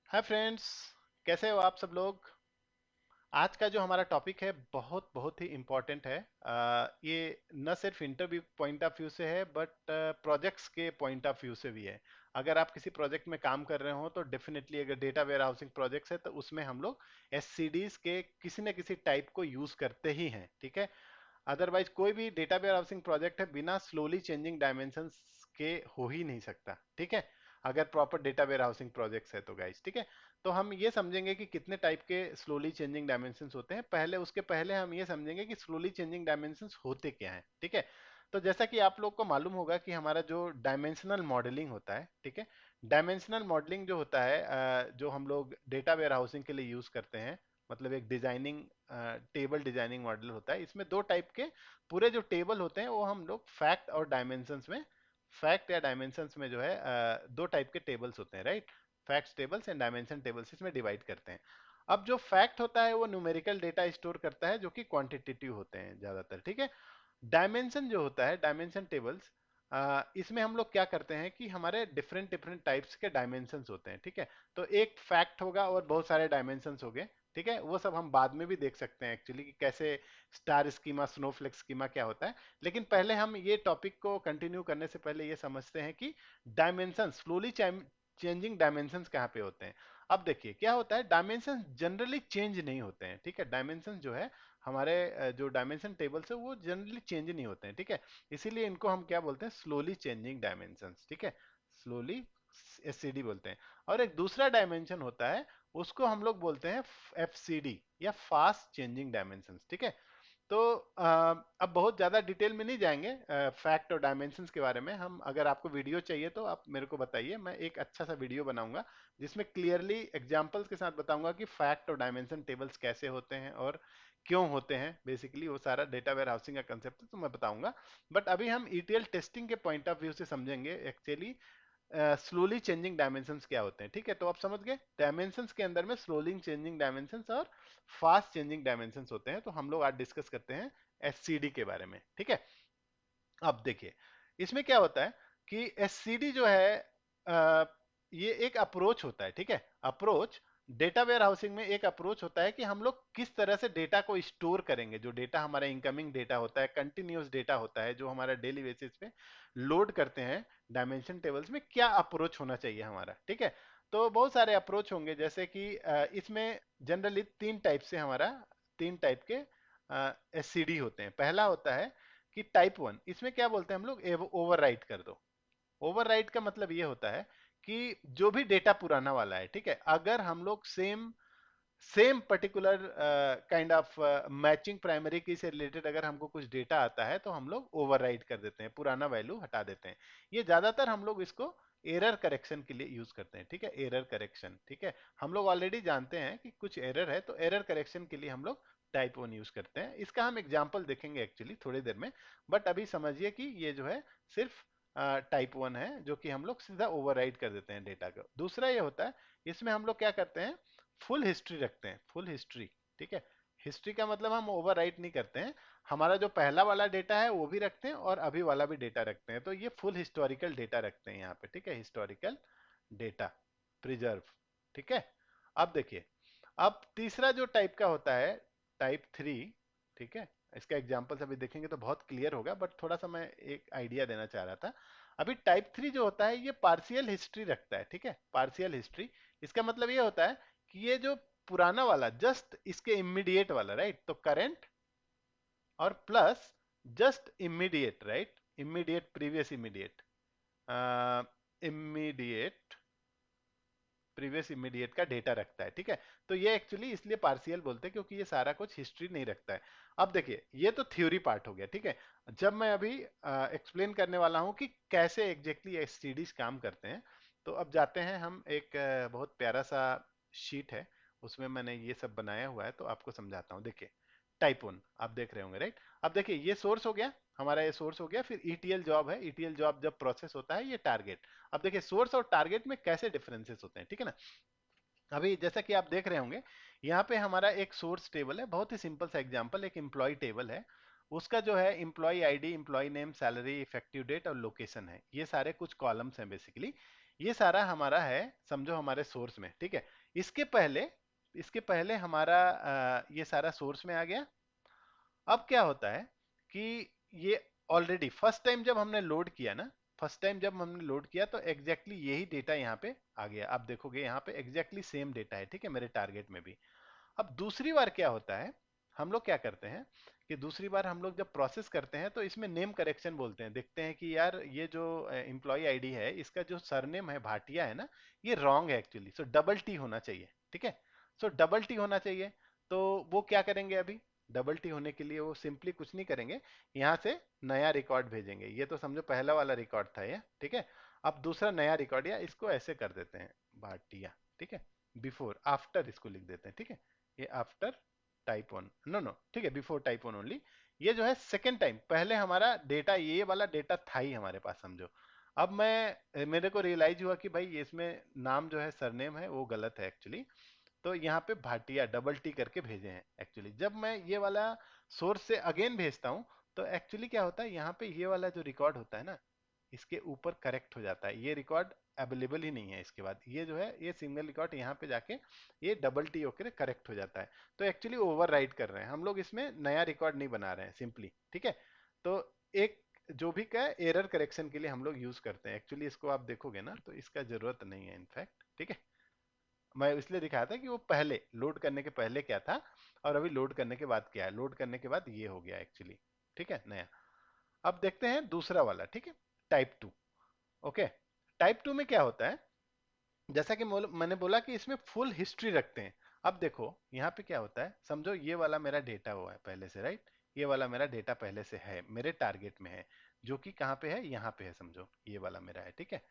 Hi friends. कैसे हो आप सब लोग। आज का जो हमारा टॉपिक है बहुत बहुत ही इम्पोर्टेंट है। ये न सिर्फ इंटरव्यू पॉइंट ऑफ व्यू से है बट प्रोजेक्ट्स के पॉइंट ऑफ व्यू से भी है। अगर आप किसी प्रोजेक्ट में काम कर रहे हो तो डेफिनेटली अगर डेटा वेयर हाउसिंग प्रोजेक्ट्स है तो उसमें हम लोग एससीडीज के किसी न किसी टाइप को यूज करते ही हैं, ठीक है। अदरवाइज कोई भी डेटा वेयर हाउसिंग प्रोजेक्ट है बिना स्लोली चेंजिंग डायमेंशंस के हो ही नहीं सकता, ठीक है। अगर proper data warehousing projects है तो गाइस, ठीक है। तो हम ये समझेंगे कि कितने टाइप के स्लोली चेंजिंग डायमेंशंस होते हैं। पहले उसके पहले हम ये समझेंगे कि स्लोली चेंजिंग डायमेंशंस होते क्या हैं, ठीक है। तो जैसा कि आप लोग को मालूम होगा कि हमारा जो डायमेंशनल मॉडलिंग होता है, ठीक है। डायमेंशनल मॉडलिंग जो होता है जो हम लोग डेटा वेयर हाउसिंग के लिए यूज करते हैं, मतलब एक डिजाइनिंग टेबल डिजाइनिंग मॉडल होता है। इसमें दो टाइप के पूरे जो टेबल होते हैं वो हम लोग फैक्ट और डायमेंशंस में, फैक्ट या डायमेंशंस में जो है दो टाइप के टेबल्स होते हैं, right. Facts tables and dimension tables इसमें डिवाइड करते हैं। अब जो फैक्ट होता है वो न्यूमेरिकल डेटा स्टोर करता है जो कि क्वांटिटेटिव होते हैं ज्यादातर, ठीक है। डायमेंशन जो होता है, डायमेंशन टेबल्स, इसमें हम लोग क्या करते हैं कि हमारे डिफरेंट डिफरेंट टाइप्स के डायमेंशंस होते हैं, ठीक है। तो एक फैक्ट होगा और बहुत सारे डायमेंशंस हो गए, ठीक है। वो सब हम बाद में भी देख सकते हैं एक्चुअली कि कैसे स्टार स्कीमा स्नोफ्लेक स्कीमा क्या होता है। लेकिन पहले हम ये टॉपिक को कंटिन्यू करने से पहले ये समझते हैं कि डायमेंशन स्लोली चेंजिंग डायमेंशंस कहाँ पे होते हैं। अब देखिए क्या होता है, डायमेंशन जनरली चेंज नहीं होते हैं, ठीक है। डायमेंशन जो है हमारे जो डायमेंशन टेबल्स है वो जनरली चेंज नहीं होते हैं, ठीक है। इसीलिए इनको हम क्या बोलते हैं, स्लोली चेंजिंग डायमेंशंस, ठीक है। स्लोली एससीडी बोलते हैं। और एक दूसरा डायमेंशन होता है उसको हम लोग बोलते हैं एफसीडी या फास्ट चेंजिंग डायमेंशंस, ठीक है। तो अब बहुत ज़्यादा डिटेल में नहीं जाएंगे फैक्ट और डायमेंशंस के बारे में। हम अगर आपको वीडियो चाहिए तो आप मेरे को बताइए, मैं एक अच्छा सा वीडियो बनाऊंगा जिसमें क्लियरली एग्जांपल्स के साथ बताऊंगा कि फैक्ट और डायमेंशन टेबल्स कैसे होते हैं और क्यों होते हैं। बेसिकली वो सारा डेटा वेयर हाउसिंग का कंसेप्ट है तो मैं बताऊंगा। बट अभी हम ईटीएल टेस्टिंग के पॉइंट ऑफ व्यू से समझेंगे एक्चुअली स्लोली चेंजिंग डायमेंशंस क्या होते हैं, ठीक है। तो आप समझ गए डायमेंशंस के अंदर में स्लोली चेंजिंग डायमेंशंस और फास्ट चेंजिंग डायमेंशंस होते हैं। तो हम लोग आज डिस्कस करते हैं एससीडी के बारे में, ठीक है। अब देखिए इसमें क्या होता है कि एससीडी जो है ये एक अप्रोच होता है, ठीक है। अप्रोच डेटा वेयर हाउसिंग में एक अप्रोच होता है कि हम लोग किस तरह से डेटा को स्टोर करेंगे। जो डेटा हमारा इनकमिंग डेटा होता है, कंटिन्यूस डेटा होता है जो हमारा डेली बेसिस पे लोड करते हैं डायमेंशन टेबल्स में, क्या अप्रोच होना चाहिए हमारा, ठीक है। तो बहुत सारे अप्रोच होंगे जैसे कि इसमें जनरली तीन टाइप के एससीडी होते हैं। पहला होता है कि टाइप वन, इसमें क्या बोलते हैं हम लोग, ओवरराइट कर दो। ओवरराइट का मतलब ये होता है कि जो भी डेटा पुराना वाला है, ठीक है, अगर हम लोग same same particular kind of matching primary की से रिलेटेड अगर हमको कुछ डेटा आता है तो हम लोग ओवरराइट कर देते हैं, पुराना वैल्यू हटा देते हैं। ये ज्यादातर हम लोग इसको एरर करेक्शन के लिए यूज करते हैं, ठीक है। एरर करेक्शन, ठीक है। हम लोग ऑलरेडी जानते हैं कि कुछ एरर है तो एरर करेक्शन के लिए हम लोग टाइप वन यूज करते हैं। इसका हम एग्जांपल देखेंगे एक्चुअली थोड़ी देर में। बट अभी समझिए कि ये जो है सिर्फ टाइप वन है जो कि हम लोग सीधा ओवरराइट कर देते हैं डेटा को। दूसरा ये होता है इसमें हम लोग क्या करते हैं, फुल हिस्ट्री रखते हैं, फुल हिस्ट्री, ठीक है। हिस्ट्री का मतलब हम ओवरराइट नहीं करते हैं, हमारा जो पहला वाला डेटा है वो भी रखते हैं और अभी वाला भी डेटा रखते हैं। तो ये फुल हिस्टोरिकल डेटा रखते हैं यहाँ पे, ठीक है। हिस्टोरिकल डेटा प्रिजर्व, ठीक है। अब देखिए, अब तीसरा जो टाइप का होता है टाइप थ्री, ठीक है। इसका एग्जाम्पल्स अभी देखेंगे तो बहुत क्लियर होगा बट थोड़ा सा मैं एक आइडिया देना चाह रहा था। अभी टाइप थ्री जो होता है ये पार्शियल हिस्ट्री रखता है, ठीक है। पार्शियल हिस्ट्री, इसका मतलब ये होता है कि ये जो पुराना वाला जस्ट इसके इमीडिएट वाला, राइट, तो करंट और plus just immediate, right, immediate previous immediate, immediate previous immediate का डेटा रखता है, ठीक है। तो ये एक्चुअली इसलिए पार्शियल बोलते हैं क्योंकि ये सारा कुछ हिस्ट्री नहीं रखता है। अब देखिए ये तो थ्योरी पार्ट हो गया, ठीक है। जब मैं अभी एक्सप्लेन करने वाला हूं कि कैसे एग्जैक्टली एसटीडीज काम करते हैं, तो अब जाते हैं हम एक बहुत प्यारा सा शीट है, उसमें मैंने ये सब बनाया हुआ है तो आपको समझाता हूँ। देखिए टाइप वन आप देख रहे होंगे, राइट। अब देखिए ये सोर्स हो गया, हमारा ये सोर्स हो गया, फिर ईटीएल जॉब है, ईटीएल जॉब जब प्रोसेस होता है ये टारगेट। अब देखिए सोर्स और टारगेट में कैसे डिफरेंसेस होते हैं, ठीक है ना। अभी जैसा कि आप देख रहे होंगे यहाँ पे हमारा एक सोर्स टेबल है, बहुत ही सिंपल सा एग्जांपल, एक एम्प्लॉय टेबल है। उसका जो है employee ID, employee name, salary, effective date और लोकेशन है, ये सारे कुछ कॉलम्स हैं बेसिकली। ये सारा हमारा है, समझो हमारे सोर्स में, ठीक है। इसके पहले इसके पहले हमारा ये सारा सोर्स में आ गया। अब क्या होता है कि ये ऑलरेडी फर्स्ट टाइम जब हमने लोड किया ना, फर्स्ट टाइम जब हमने लोड किया तो एग्जैक्टली यही डेटा यहाँ पे आ गया। आप देखोगे यहाँ पे एग्जैक्टली सेम डेटा है, ठीक है, मेरे टारगेट में भी। अब दूसरी बार क्या होता है, हम लोग क्या करते हैं कि दूसरी बार हम लोग जब प्रोसेस करते हैं तो इसमें नेम करेक्शन बोलते हैं, देखते हैं कि यार ये जो एम्प्लॉय आईडी है, इसका जो सरनेम है भाटिया है ना, ये रॉन्ग है एक्चुअली, सो डबल टी होना चाहिए, ठीक है। सो डबल टी होना चाहिए। तो वो क्या करेंगे, अभी डबल टी होने के लिए वो सिंपली कुछ नहीं करेंगे, यहाँ से नया रिकॉर्ड भेजेंगे। ये तो समझो पहला वाला रिकॉर्ड था ये, ठीक है। अब दूसरा नया रिकॉर्ड, या इसको ऐसे कर देते हैं भाटिया, ठीक है, बिफोर आफ्टर इसको लिख देते हैं, ठीक है। ये after type one, no no, ठीक है, बिफोर टाइप वन ओनली। ये जो है सेकेंड टाइम, पहले हमारा डेटा ये वाला डेटा था ही हमारे पास, समझो। अब मेरे को रियलाइज हुआ कि भाई इसमें नाम जो है, सरनेम है, वो गलत है एक्चुअली। तो यहाँ पे भाटिया डबल टी करके भेजे हैं एक्चुअली। जब मैं ये वाला सोर्स से अगेन भेजता हूँ तो एक्चुअली क्या होता है, यहाँ पे ये वाला जो रिकॉर्ड होता है ना, इसके ऊपर करेक्ट हो जाता है। ये रिकॉर्ड अवेलेबल ही नहीं है इसके बाद, ये जो है ये सिंगल रिकॉर्ड यहाँ पे जाके ये डबल टी होकर करेक्ट हो जाता है। तो एक्चुअली ओवर राइट कर रहे हैं हम लोग, इसमें नया रिकॉर्ड नहीं बना रहे हैं सिंपली, ठीक है। तो एक जो भी का एरर करेक्शन के लिए हम लोग यूज करते हैं एक्चुअली, इसको आप देखोगे ना तो इसका जरूरत नहीं है इनफैक्ट, ठीक है। मैं इसलिए दिखाया था कि वो पहले लोड करने के पहले क्या था और अभी लोड करने के बाद क्या है। लोड करने के बाद ये हो गया एक्चुअली, ठीक है, नया। अब देखते हैं दूसरा वाला, ठीक है, type two. Okay, type two में क्या होता है, जैसा कि मैंने बोला कि इसमें फुल हिस्ट्री रखते हैं। अब देखो यहाँ पे क्या होता है, समझो ये वाला मेरा डेटा हुआ है पहले से, राइट। ये वाला मेरा डेटा पहले से है, मेरे टारगेट में है, जो कि कहाँ पे है, यहाँ पे है, समझो ये वाला मेरा है, ठीक है।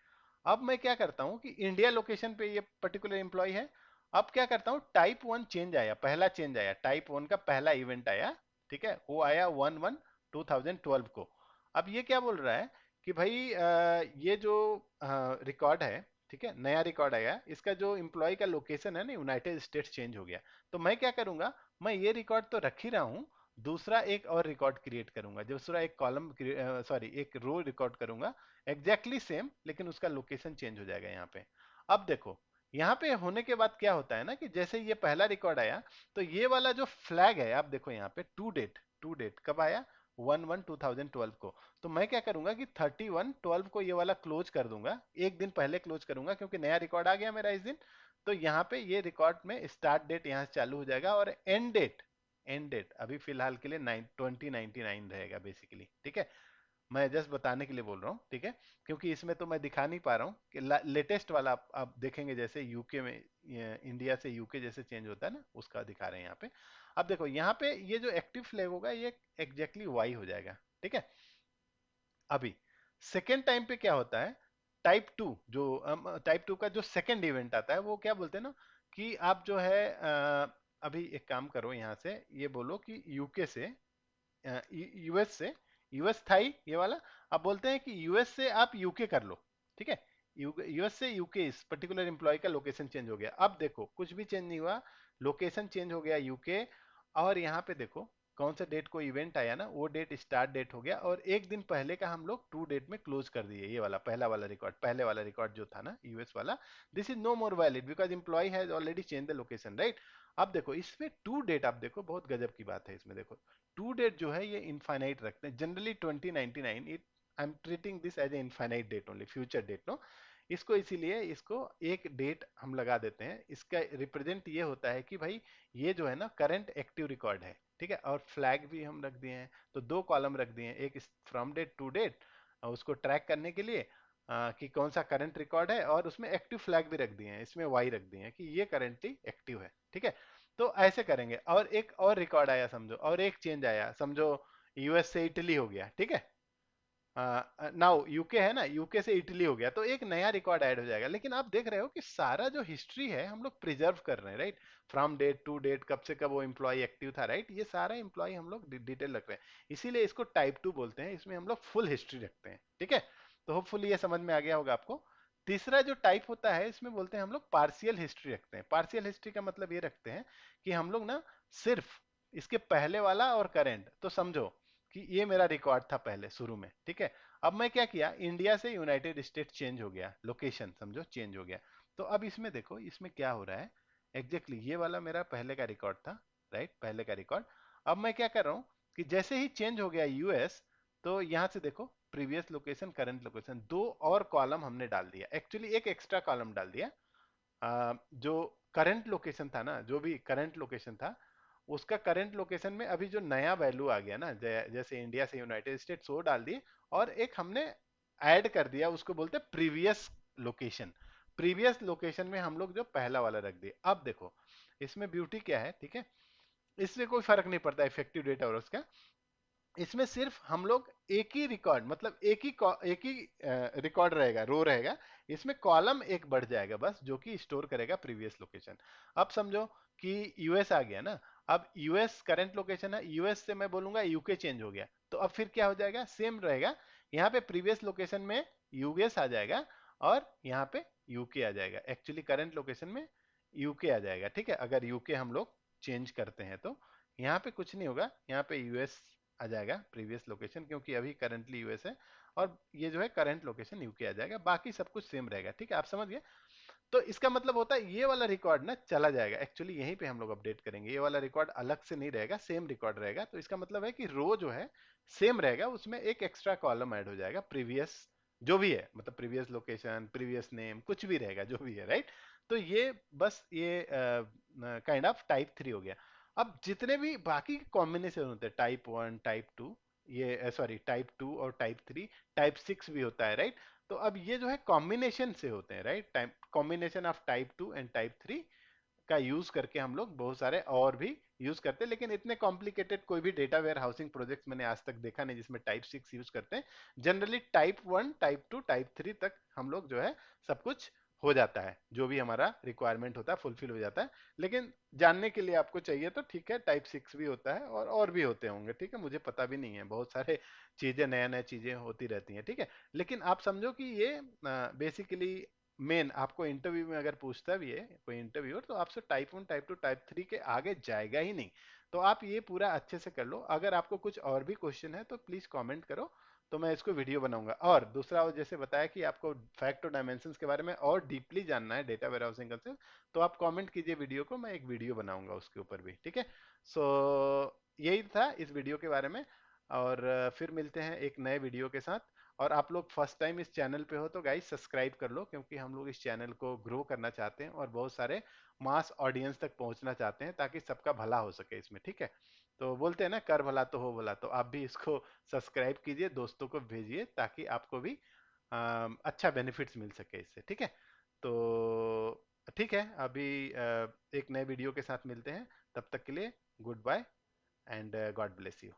अब मैं क्या करता हूँ कि इंडिया लोकेशन पे ये पर्टिकुलर एम्प्लॉय है। अब क्या करता हूँ, टाइप वन चेंज आया, पहला चेंज आया, टाइप वन का पहला इवेंट आया, ठीक है, वो आया 1/1/2012 को। अब ये क्या बोल रहा है कि भाई ये जो रिकॉर्ड है, ठीक है, नया रिकॉर्ड आया, इसका जो एम्प्लॉय का लोकेशन है ना, यूनाइटेड स्टेट्स चेंज हो गया। तो मैं क्या करूंगा, मैं ये रिकॉर्ड तो रख ही रहा हूँ, दूसरा एक और रिकॉर्ड क्रिएट करूंगा, दूसरा एक कॉलम, सॉरी एक रो रिकॉर्ड करूंगा, एग्जैक्टली सेम, लेकिन उसका लोकेशन चेंज हो जाएगा यहाँ पे। अब देखो यहाँ पे होने के बाद क्या होता है ना, कि जैसे ये पहला रिकॉर्ड आया तो ये वाला जो फ्लैग है, आप देखो यहाँ पे टू डेट कब आया, 1/1/2012 को। तो मैं क्या करूंगा कि 31/12 को ये वाला क्लोज कर दूंगा, एक दिन पहले क्लोज करूंगा क्योंकि नया रिकॉर्ड आ गया मेरा इस दिन। तो यहाँ पे ये रिकॉर्ड में स्टार्ट डेट यहाँ से चालू हो जाएगा और एंड डेट अभी फिलहाल के लिए 2099 रहेगा बेसिकली, ठीक है। मैं जस्ट बताने के लिए बोल रहा हूँ, ठीक है, क्योंकि इसमें तो मैं दिखा नहीं पा रहा हूँ कि लेटेस्ट वाला आप देखेंगे, जैसे यूके में इंडिया से यूके जैसे चेंज होता है ना, उसका दिखा रहे हैं यहाँ पे। अब देखो यहाँ पे ये जो एक्टिव फ्लैग होगा ये एग्जैक्टली वाई हो जाएगा, ठीक है। अभी सेकेंड टाइम पे क्या होता है, टाइप टू जो टाइप टू का जो सेकेंड इवेंट आता है, वो क्या बोलते हैं ना, कि आप जो है अभी एक काम करो, यहाँ से ये बोलो कि यूके से, यूएस से, यूएस था ही ये वाला, अब बोलते हैं कि यूएस से आप यूके कर लो, ठीक है। यूएस से यूके, इस पर्टिकुलर एम्प्लॉय का लोकेशन चेंज हो गया। अब देखो कुछ भी चेंज नहीं हुआ, लोकेशन चेंज हो गया यूके। और यहाँ पे देखो कौन सा डेट को इवेंट आया ना, वो डेट स्टार्ट डेट हो गया, और एक दिन पहले का हम लोग टू डेट में क्लोज कर दिए। ये वाला पहला वाला रिकॉर्ड, पहले वाला रिकॉर्ड जो था ना यूएस वाला, this is no more valid because employee has already change the location, right. अब देखो इसमें टू डेट, आप देखो बहुत गजब की बात है इसमें, देखो टू डेट जो है ये इनफाइनाइट रखते हैं generally, 2099, it I am treating this as a infinite date only, future date no. इसको इसीलिए इसको एक डेट हम लगा देते हैं, इसका रिप्रेजेंट ये होता है कि भाई ये जो है ना करंट एक्टिव रिकॉर्ड है, ठीक है। और फ्लैग भी हम रख दिए हैं, तो दो कॉलम रख दिए हैं, एक फ्रॉम डेट टू डेट, उसको ट्रैक करने के लिए कि कौन सा करंट रिकॉर्ड है, और उसमें एक्टिव फ्लैग भी रख दिए हैं, इसमें वाई रख दिए हैं कि ये करंटली एक्टिव है, ठीक है। तो ऐसे करेंगे। और एक और रिकॉर्ड आया समझो, और एक चेंज आया समझो, यूएस से इटली हो गया, ठीक है। नाउ यूके है ना, यूके से इटली हो गया, तो एक नया रिकॉर्ड ऐड हो जाएगा। लेकिन आप देख रहे हो कि सारा जो हिस्ट्री है हम लोग प्रिजर्व कर रहे हैं, right. From date to date, कब से कब वो एम्प्लॉय एक्टिव था, राइट। ये सारा एम्प्लॉय हम लोग डिटेल रख रहे हैं, इसीलिए इसको टाइप टू बोलते हैं, इसमें हम लोग फुल हिस्ट्री रखते हैं, ठीक है। तो होपफुली ये समझ में आ गया होगा आपको। तीसरा जो टाइप होता है, इसमें बोलते हैं हम लोग पार्शियल हिस्ट्री रखते हैं। पार्शियल हिस्ट्री का मतलब ये रखते हैं कि हम लोग ना सिर्फ इसके पहले वाला और करेंट, तो समझो कि ये मेरा रिकॉर्ड था पहले शुरू में, ठीक है। अब मैं क्या किया, इंडिया से यूनाइटेड स्टेट चेंज हो गया, लोकेशन समझो चेंज हो गया। तो अब इसमें देखो इसमें क्या हो रहा है, एग्जैक्टली ये वाला मेरा पहले का रिकॉर्ड था, राइट, पहले का रिकॉर्ड। अब मैं क्या कर रहा हूँ कि जैसे ही चेंज हो गया यूएस, तो यहां से देखो प्रीवियस लोकेशन करंट लोकेशन, दो और कॉलम हमने डाल दिया, एक्चुअली एक एक्स्ट्रा कॉलम डाल दिया। जो करंट लोकेशन था ना, जो भी करंट लोकेशन था, उसका करंट लोकेशन में अभी जो नया वैल्यू आ गया ना, जैसे इंडिया से यूनाइटेड स्टेट्स वो डाल दिए, और एक हमने ऐड कर दिया, उसको बोलते हैं प्रीवियस लोकेशन। प्रीवियस लोकेशन में हम लोग जो पहला वाला रख दिए। अब देखो इसमें ब्यूटी क्या है, ठीक है, इससे कोई फर्क नहीं पड़ता इफेक्टिव डेट और उसका, इसमें सिर्फ हम लोग एक ही रिकॉर्ड, मतलब एक ही रिकॉर्ड रहेगा, रो रहेगा, इसमें कॉलम एक बढ़ जाएगा बस, जो कि स्टोर करेगा प्रीवियस लोकेशन। अब समझो कि यूएस आ गया ना, अब यूएस करंट लोकेशन है, यूएस से मैं बोलूंगा यूके चेंज हो गया, तो अब फिर क्या हो जाएगा, सेम रहेगा, यहाँ पे प्रीवियस लोकेशन में यूएस आ जाएगा, और यहाँ पे यूके आ जाएगा, एक्चुअली करंट लोकेशन में यूके आ जाएगा, ठीक है। अगर यूके हम लोग चेंज करते हैं तो यहाँ पे कुछ नहीं होगा, यहाँ पे यूएस आ जाएगा प्रीवियस लोकेशन, क्योंकि अभी करंटली यूएस है, और ये जो है करंट लोकेशन यूके आ जाएगा, बाकी सब कुछ सेम रहेगा, ठीक है, आप समझ गए। तो इसका मतलब होता है ये वाला रिकॉर्ड ना चला जाएगा, एक्चुअली यहीं पे हम लोग अपडेट करेंगे, ये वाला रिकॉर्ड अलग से नहीं रहेगा, सेम रिकॉर्ड रहेगा। तो इसका मतलब है कि रो जो है सेम रहेगा, उसमें एक एक्स्ट्रा कॉलम ऐड हो जाएगा, प्रीवियस जो भी है, मतलब प्रीवियस लोकेशन, प्रीवियस नेम, कुछ भी रहेगा जो भी है, राइट। तो ये बस ये काइंड ऑफ टाइप 3 हो गया। अब जितने भी बाकी कॉम्बिनेशन होते हैं, टाइप 1, टाइप 2, ये सॉरी टाइप 2 और टाइप 3, टाइप 6 भी होता है, राइट। तो अब ये जो है कॉम्बिनेशन से होते हैं, right, type combination of type 2 and type 3 का यूज करके हम लोग बहुत सारे और भी यूज करते हैं, लेकिन इतने कॉम्प्लिकेटेड कोई भी डेटा वेयर हाउसिंग प्रोजेक्ट मैंने आज तक देखा नहीं जिसमें टाइप 6 यूज करते हैं। जनरली टाइप 1, टाइप 2, टाइप 3 तक हम लोग जो है सब कुछ हो जाता है, जो भी हमारा रिक्वायरमेंट होता है फुलफिल हो जाता है। लेकिन जानने के लिए आपको चाहिए तो ठीक है, टाइप 6 भी होता है, और भी होते होंगे, ठीक है, मुझे पता भी नहीं है, बहुत सारे चीजें नया नया चीजें होती रहती हैं, ठीक है। लेकिन आप समझो कि ये बेसिकली मेन आपको इंटरव्यू में अगर पूछता भी है कोई इंटरव्यूअर, तो आपसे टाइप 1, टाइप 2, टाइप 3 के आगे जाएगा ही नहीं। तो आप ये पूरा अच्छे से कर लो। अगर आपको कुछ और भी क्वेश्चन है तो प्लीज कमेंट करो, तो मैं इसको वीडियो बनाऊंगा। और दूसरा, वो जैसे बताया कि आपको फैक्ट और डायमेंशंस के बारे में और डीपली जानना है, डेटा वेयरहाउसिंग कंसेप्ट, तो आप कमेंट कीजिए वीडियो को, मैं एक वीडियो बनाऊंगा उसके ऊपर भी, ठीक है। सो यही था इस वीडियो के बारे में, और फिर मिलते हैं एक नए वीडियो के साथ। और आप लोग फर्स्ट टाइम इस चैनल पे हो तो गाइस सब्सक्राइब कर लो, क्योंकि हम लोग इस चैनल को ग्रो करना चाहते हैं और बहुत सारे मास ऑडियंस तक पहुंचना चाहते हैं, ताकि सबका भला हो सके इसमें, ठीक है। तो बोलते हैं ना, कर भला तो हो भला, तो आप भी इसको सब्सक्राइब कीजिए, दोस्तों को भेजिए, ताकि आपको भी अच्छा बेनिफिट्स मिल सके इससे, ठीक है। तो ठीक है, अभी एक नए वीडियो के साथ मिलते हैं, तब तक के लिए good bye and God bless you.